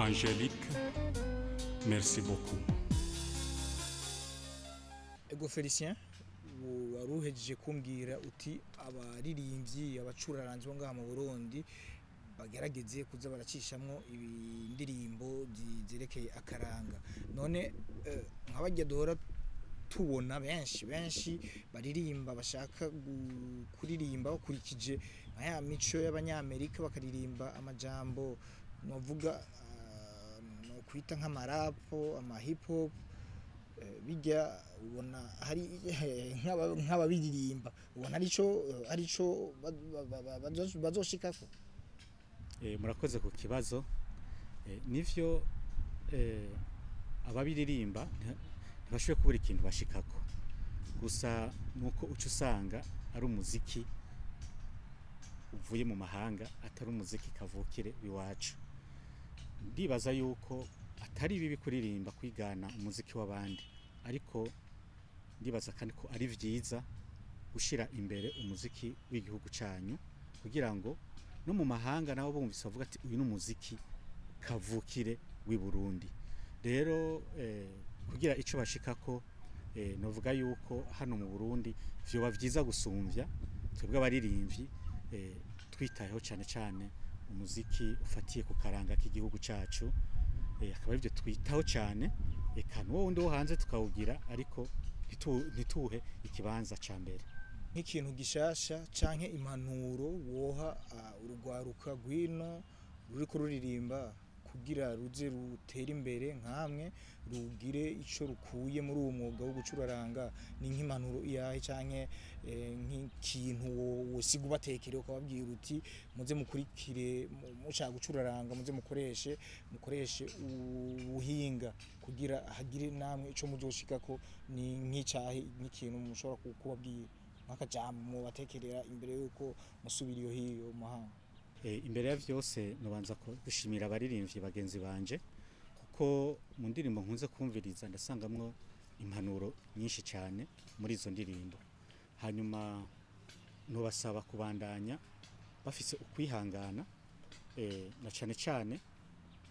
Angélique, merci beaucoup. Ego Felicien waruhejeje kumbwira uti abaririmbyi abacuraranzi bo ngaha mu Burundi bagerageze kuza baracishamwo indirimbo zerekeye akaranga none nk'abajya duhora tubona benshi baririmba bashaka kuririmba bakurikije aya mico y'abanyamerika bakaririmba amajambo novuga no kwita nk'amarapo ama hip hop bijya ubona hari nk'ababiririmba ubona arico bazoshikako. Murakoze ku kibazo nivyo ababiririmba ntibashoboye kubura ikintu bashikako gusa nuko uca usanga ari umuziki uvuye mu mahanga atari umuziki kavukire iwacu. Ndibaza yuko atari bibi kuririmba kwigana umuziki w'abandi ariko ndibaza kandi ko ari vyiza gushira imbere umuziki w'igihugu canyu kugira ngo no mu mahanga nabo bumvise bavuga ati uyu n'umuziki kavukire w'i Burundi. Rero kugira ico bashikako novuga yuko hano mu Burundi vyoba vyiza gusumvya twebwe abaririmbyi twitayeho cyane umuziki ufatiye ku karanga k'igihugu cacu akaba arivyo twitaho cyane eka n'uwundi wo hanze tukawugira ariko ntituhe ikibanza ca mbere. Nk'ikintu gishasha canke impanuro woha urugwaruka gwino ruriko ruririmba kugira ruze rutera imbere nkamwe rugire ico rukuye muri uwo mwuga wo gucuraranga ni nk'impanuro iyahe canke nk'ikintu wosiga ubatekere ukababwira uti muze mukurikire mushaka gucuraranga muze mukoreshe ubuhinga kugira hagire namwe ico muzoshikako ni nk'icahe n'ikintu mushobora kubabwira nk'akajambo mu batekerera imbere yuko musubira iyo hiyo mahanga. Imbere ya vyose nobanza ko gushimira abaririmbyi bagenzi banje kuko mu ndirimbo nkunze kumviriza ndasangamwo impanuro nyinshi cyane muri izo ndirimbo. Hanyuma nobasaba kubandanya bafise ukwihangana na cyane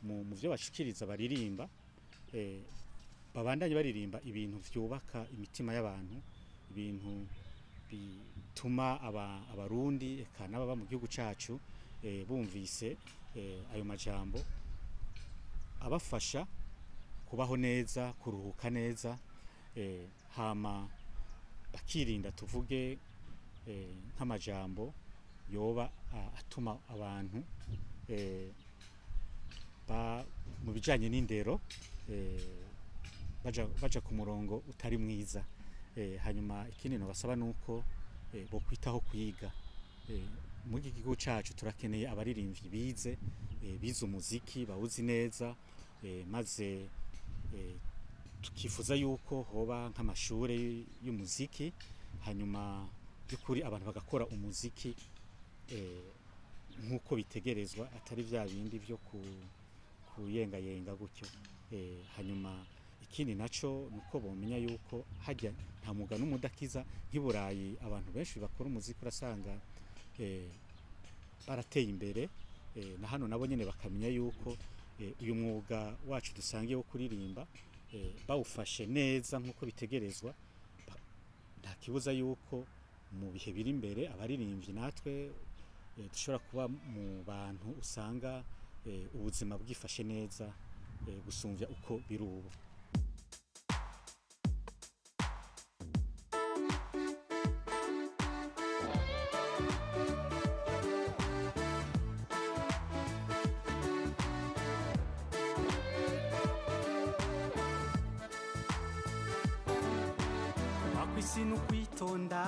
mu byo bashikiriza baririmba babandanye baririmba ibintu vyubaka imitima y'abantu ibintu bituma abarundi eka n'ababa mu gihugu cacu bumvise ayo majambo abafasha kubaho neza kuruhuka neza hama bakirinda tuvuge nk'amajambo yoba atuma abantu mu bijanye n'indero baja ku murongo utari mwiza. Hanyuma ikindi no basaba nuko bo kwitaho kwiga mu gihugu cacu turakeneye abaririmbyi bize umuziki bawuzi neza maze tukifuza yuko hoba nk'amashure y'umuziki hanyuma byukuri abantu bagakora umuziki nkuko bitegerezwa atari vya bindi vyo kuyenga gutyo. Hanyuma ikindi naco nuko bomenya yuko hajya nta muga n'umudakiza nk'iburayi abantu benshi bakora umuziki urasanga barateye imbere na hano nabo nyene bakamenya yuko uyu mwuga wacu dusangiye wo kuririmba bawufashe neza nkuko bitegerezwa nta kibuza yuko mu bihe biri imbere abaririmbyi natwe dushobora kuba mu bantu usanga ubuzima bwifashe neza gusumvya uko birubu. Sinu kwitonda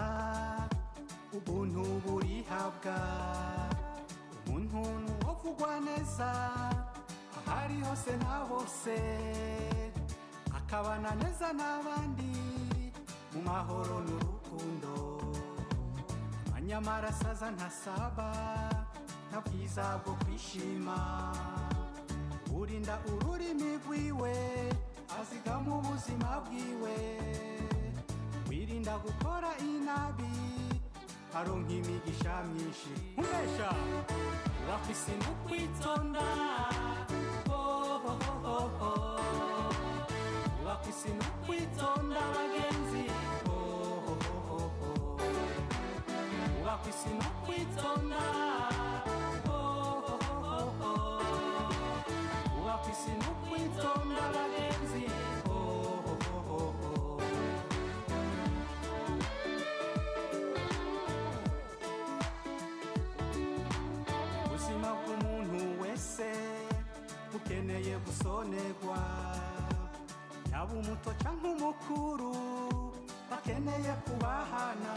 ubuntu burihabwa umuntu wovugwa neza ahari hose na bose akabana neza n'abandi mu mahoro n'urukundo anyamara saza ntasaba nta bwiza bwo kwishima urinda ururimi rwiwe azigama ubuzima bwiwe wirinda gukora inabi aronka imigisha myinshi unesha wafise no kwitonda isi no kwitonda bagenzi kubaka isi no kwitonda kubaka isi no kwitonda bagenzi ubuzima bw'umuntu wese bukeneye gusonerwa yaba umuto cyangwa umukuru bakeneye kubahana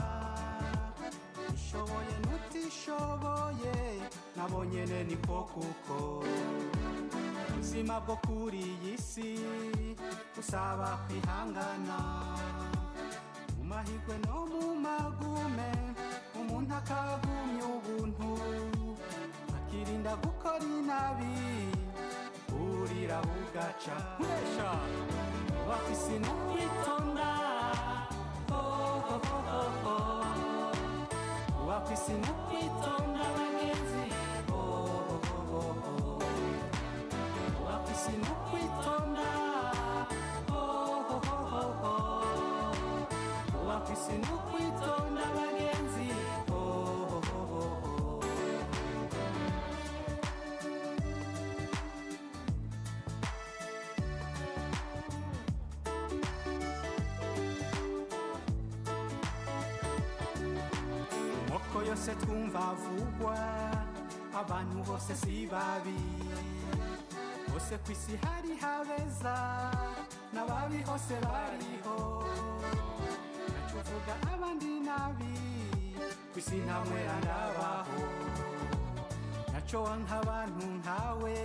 ishoboye n'utishoboye nabo nyene niko kuko ubuzima bwo kuri iyi si busaba kwihangana mu mahirwe no mu magume umuntu akagumya ubuntu akirinda gukora inabi burira bugaca nkuresha kubaka isi no kwitonda kubaka isi no kwitonda bagenzi kubaka isi no kwitonda kubaka isi no kwitonda bagenzi amoko yose twumva avugwa abantu bose si babi bose ku isi hari habeza n'ababi hose bariho naco uvuga abandi nabi ku isi nta mwera ndabaho naco wanka abantu nkawe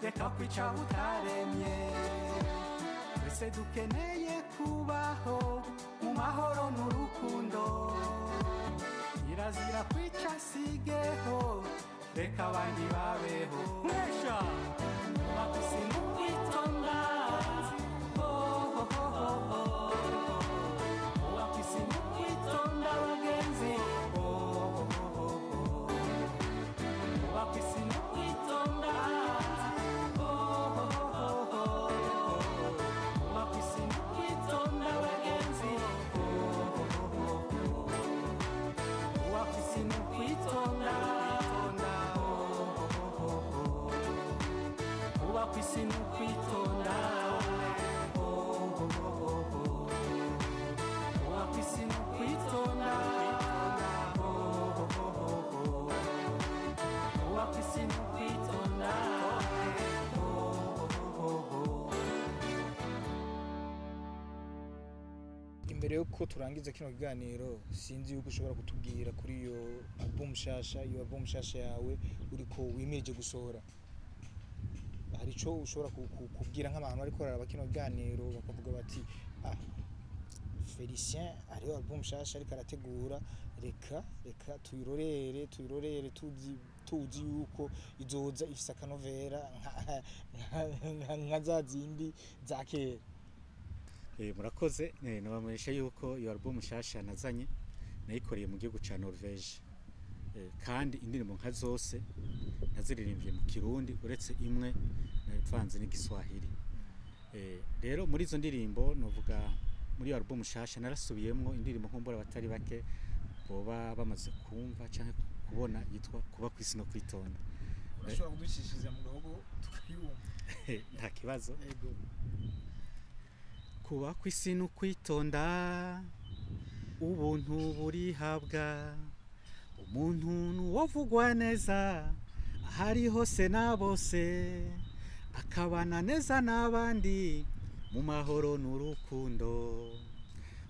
reka kwica utaremye twese dukeneye kubaho mu mahoro n'urukundo irazira kwica sigeho reka abandi babeho nkuresha kubaka isi no kwitonda kubaka isi no kwitonda bagenzi kubaka isi no kwitonda kubaka isi no kwitonda bagenzi kubaka isi no kwitonda kubaka isi no kwitonda kubaka isi no kwitonda kubaka isi no kwitonda imbere yuko turangiza kino kiganiro sinzi yuko ushobora kutubwira kuri iyo album shasha yawe uriko wimirije gusohora hari ico ushobora kubwira nk'abantu bariko bararaba kino kiganiro bakavuga bati Felicien ariyo album shasha ariko arategura reka tuyirorere tuzi yuko izoza ifise akanovera nka za zindi za kera. Murakoze nabamenyesha yuko iyo album shasha nazanye nayikoreye mu gihugu ca Norvege kandi indirimbo nka zose naziririmbye mu Kirundi uretse imwe navanze n'igiswahili. Rero muri izo ndirimbo novuga muri iyo album shasha narasubiyemwo indirimbo nkumbura batari bake boba bamaze kumva canke kubona yitwa kuba kwisi no kwitonda. Ushobora kudushishiriza mu gahogo tukayumva? Nta kibazo. Yego. Kuba kwisi no kwitonda ubuntu burihabwa umuntu nuwovugwa neza ahari hose na bose akabana neza n'abandi mu mahoro n'urukundo.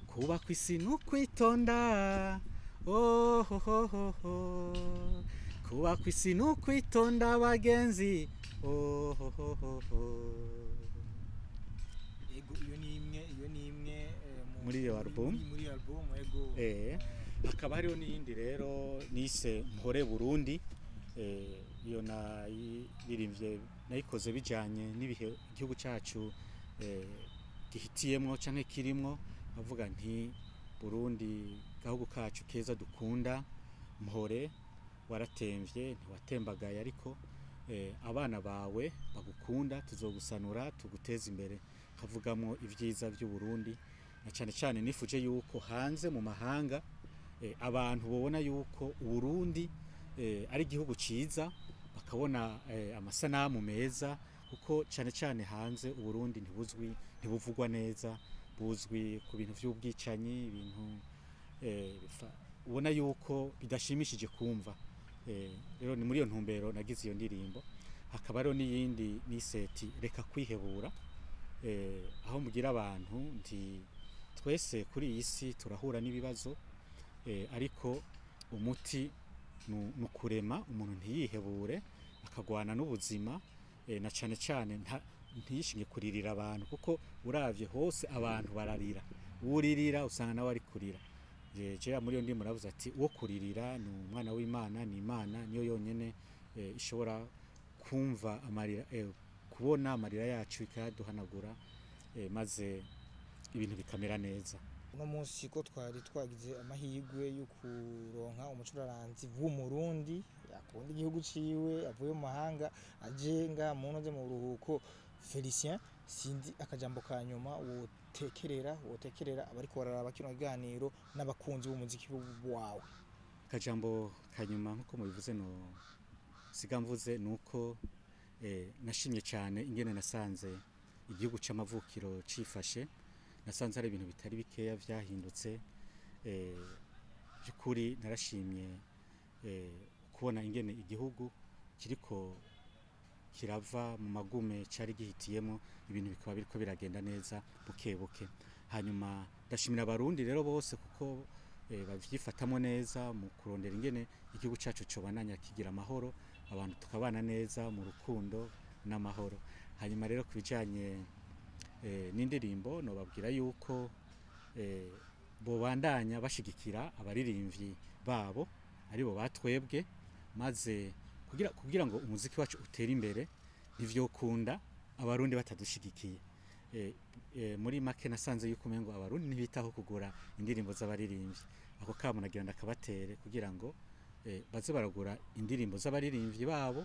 Kuba kwisi no kwitonda kuba kwisi no kwitonda bagenzi Ego iyo ni imwe muri iyo album ego. Hakaba hariho n'iyindi rero nise Mpore Burundi iyo nayirimbye nayikoze bijanye n'ibihe igihugu cyacu gihitiyemwo canke kirimwo avuga nti Burundi gahugu kacu keza dukunda mpore waratemvye ntiwatembagaye ariko abana bawe bagukunda tuzogusanura tuguteza imbere tukavugamo ivyiza by'u Burundi na cyane cyane nifuje yuko hanze mu mahanga abantu babona yuko Burundi ari igihugu ciza bakabona amasanamu meza kuko cyane cyane hanze Burundi ntibuvugwa neza buzwi ku bintu by'ubwicanyi ibintu ubona yuko bidashimishije kumva rero ni muri iyo ntumbero nagize iyo ndirimbo hakaba rero n'iyindi niseti reka kwihebura aho mugira abantu nti twese kuri iyi si turahura n'ibibazo ariko umuti nukurema umuntu ntiyihebure akagwana n'ubuzima na cyane cyane ntiyishinge kuririra abantu kuko uravye hose abantu bararira uririra usanga nawe ari kurira je muri yo ndi muravuze ati uwo kuririra ni umwana w'Imana ni Imana niyo yonyene ishobora kumva amarira kubona amarira yacu ikaduhanagura maze ibintu bikamera neza uno munsi ko twari twagize amahirwe yo kuronka umucuraranzi w'umurundi yakunda igihugu ciwe avuye mu mahanga ajenga mu ntoze mu ruhuko Felicien sindi akajambo ka nyuma wotekerera abariko bararaba kino kiganiro n'abakunzi b'umuziki wawe akajambo ka nyuma nkuko mubivuze no sigamvuze nuko nashimye cyane ingene nasanze igihugu c'amavukiro cifashe nasanze ari ibintu bitari bikeya vyahindutse byukuri narashimye kubona ingene igihugu kiriko kirava mu magume cari gihitiyemo ibintu bikaba biriko biragenda neza buke hanyuma ndashimira abarundi rero bose kuko bavyifatamo neza mu kurondera ingene igihugu cacu cobananya kigira amahoro abantu tukabana neza mu rukundo n'amahoro hanyuma rero kubijanye n'indirimbo no babwira yuko bobandanya bashigikira abaririmvyi babo aribo batwebwe maze kugira ngo umuziki wacu utere imbere ntivyokunda abarundi batadushigikiye muri make nasanze yuko umengo abarundi ntibitaho kugura indirimbo z'abaririmvyi ako kamo nagira ndakabatere kugira ngo baze baragura indirimbo z'abaririmvyi babo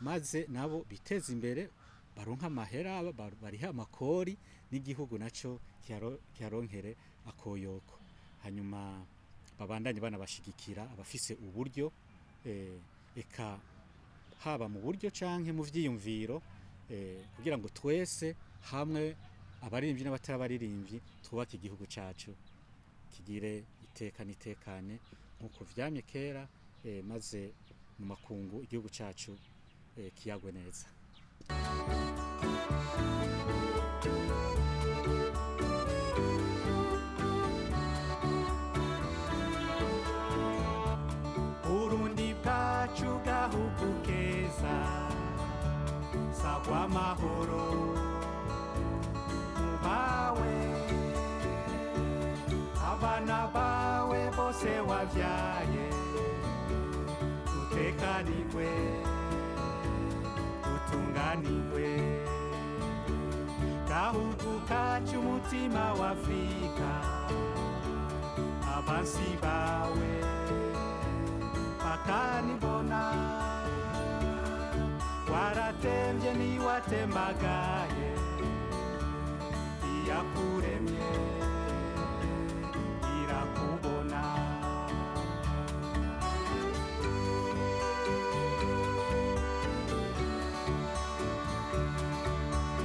maze nabo biteze imbere baronka amahera bariha amakori n'igihugu naco kiyaronkere akoyoko hanyuma babandanye banabashigikira abafise uburyo eka haba mu buryo canke mu vyiyumviro kugira ngo twese hamwe abaririmbyi n'abatarabaririmbyi twubake igihugu cacu kigire itekane nkuko vyamye kera maze mu makungu igihugu cacu kiyagwe neza Burundi bwacu gahugu keza sagwa mahoro mubawe abana bawe bose wavyaye utekanirwe utunganirwe gahugu kacu umutima wa Afrika abansi bawe bakanibona waratemvye niwatembagaye iyakuremye irakubona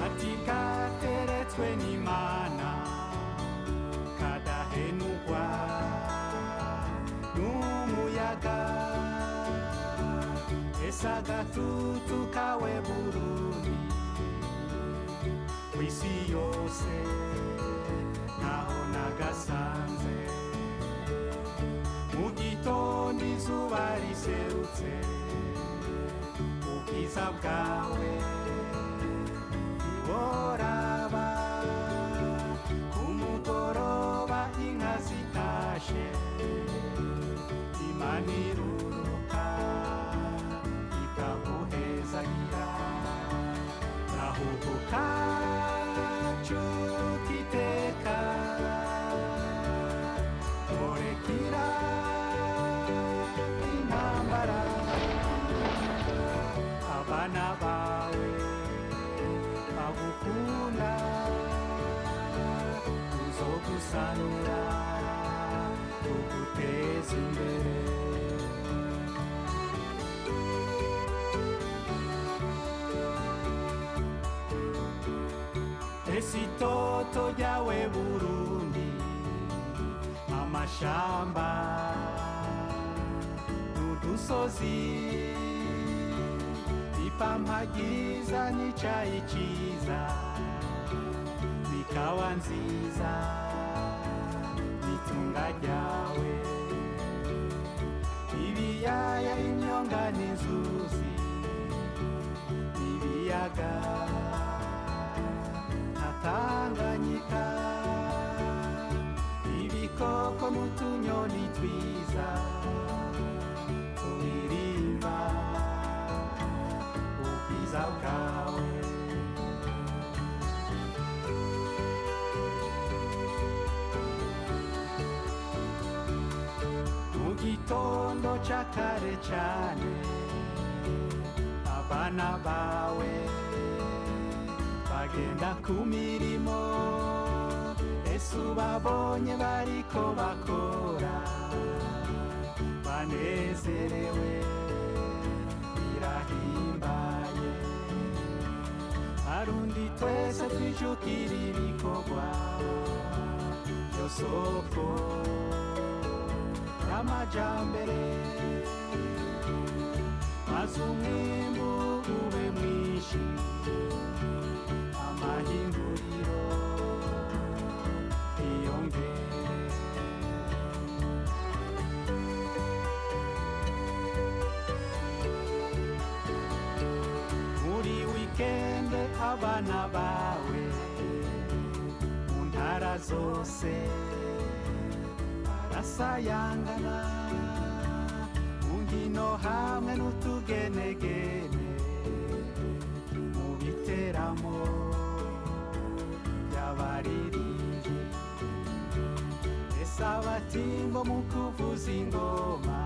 ati kateretswe n'Imana kadahenugwa n'umuyaga esagatutu kawe Burundi kw'isi yose naho nagasanze mu gitondo izuba riserutse ubwiza bwawe ntiworaba ku mugoroba inka zitashe Imana iruruka ikaguhezagira gahugu kacu kiteka murekira intambara abana bawe bagukunda tugusanura tuguteza imbere. Ese itoto ryawe Burundi, amashamba n'udusozi, ipampa ryiza n'icayi ciza, bikawa nziza n'itunga ryawe, ibiyaya imyonga n'inzuzi, ibiyaga Tanganyika, ibikoko n'utunyoni twiza turirimba ubwiza bwawe. Mu gitondo ca kare cane abana bawe bagenda ku mirimo, ese ubabonye bariko bakora banezerewe birahimbaye. Arundi twese twijukira ibikorwa vyo soko y'amajambere, maze umwimbu ube mwinshi, amahinguriro yiyongere. Muri wikende abana bawe mu ntara zose barasayangana, mu nkino hamwe n'utugenegene, mu biteramo y'abaririmbyi, ese abatimbo mu kuvuza ingoma